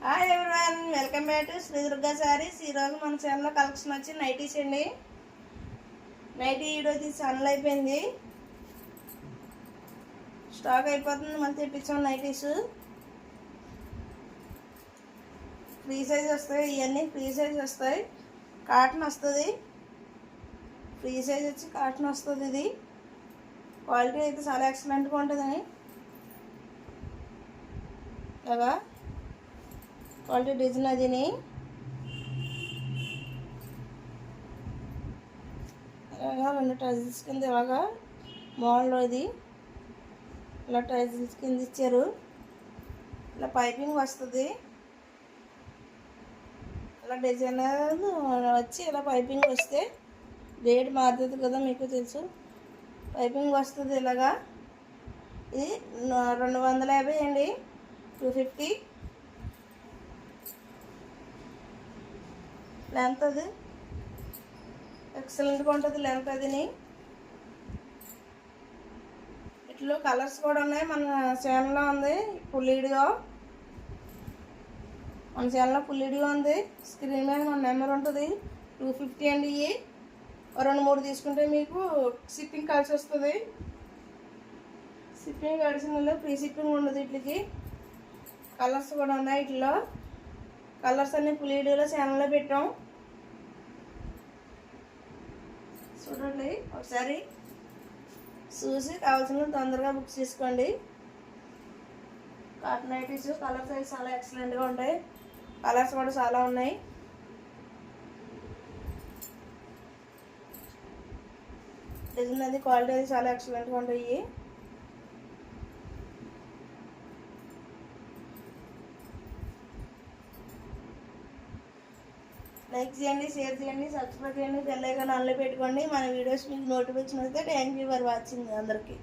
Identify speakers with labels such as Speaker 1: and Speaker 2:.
Speaker 1: Hi everyone, welcome back to Shri Durga sarees. ఈరోజు మన ఛానల్లో కలెక్షన్ వచ్చి నైటీస్ అండి. నైటీ వీడియో తీసి ఛానల్ అయిపోయింది, స్టాక్ అయిపోతుంది. మళ్ళీ తెప్పించాం నైటీస్. ఫ్రీ సైజ్ వస్తాయి, ఇవన్నీ ఫ్రీ సైజ్ వస్తాయి. కాటన్ వస్తుంది, ఫ్రీ సైజ్ వచ్చి కాటన్ వస్తుంది. ఇది క్వాలిటీ అయితే చాలా ఎక్సలెంట్గా ఉంటుందని ఇలాగా క్వాలిటీ డిజైన్ అదిని ఇలాగా రెండు టైజిల్స్ కింద ఇలాగా మోడల్ ఇది ఇలా టైజిల్స్ కింద ఇచ్చారు. ఇలా పైపింగ్ వస్తుంది, ఇలా డిజైన్ వచ్చి ఇలా పైపింగ్ వస్తే రేట్ మారుతుంది కదా, మీకు తెలుసు. పైపింగ్ వస్తుంది ఇలాగా. ఇది 250 అండి, 250. లెంత్ అది ఎక్సలెంట్గా ఉంటుంది, లెంత్ అదిని. ఇట్లో కలర్స్ కూడా ఉన్నాయి. మన ఛానల్లో ఉంది ఫుల్ వీడియో, మన ఛానల్లో ఫుల్ వీడియో ఉంది. స్క్రీన్ మీద మన నెంబర్ ఉంటుంది. 250 అండి. ఇవి 2-3 తీసుకుంటే మీకు షిప్పింగ్ కలిసి వస్తుంది. షిప్పింగ్ కలిసిన ఫ్రీ షిప్పింగ్ ఉండదు. వీటికి కలర్స్ కూడా ఉన్నాయి. వీటిలో కలర్స్ అన్ని ఫుల్ వీడియోలో ఛానల్లో పెట్టాం, చూడండి. ఒకసారి చూసి కావాల్సిన తొందరగా బుక్ చేసుకోండి. కాటన్ నైటీస్ కలర్స్ అయితే చాలా ఎక్సలెంట్గా ఉంటాయి. కలర్స్ కూడా చాలా ఉన్నాయి. డిజైన్ అది క్వాలిటీ అది చాలా ఎక్సలెంట్గా ఉంటాయి. లైక్ చేయండి, షేర్ చేయండి, సబ్స్క్రైబ్ చేయండి, బెల్ ఐకాన్ ఆన్లో పెట్టుకోండి. మన వీడియోస్ మీకు నోటిఫికేషన్ వస్తే థ్యాంక్ యూ ఫర్ వాచింగ్ అందరికీ.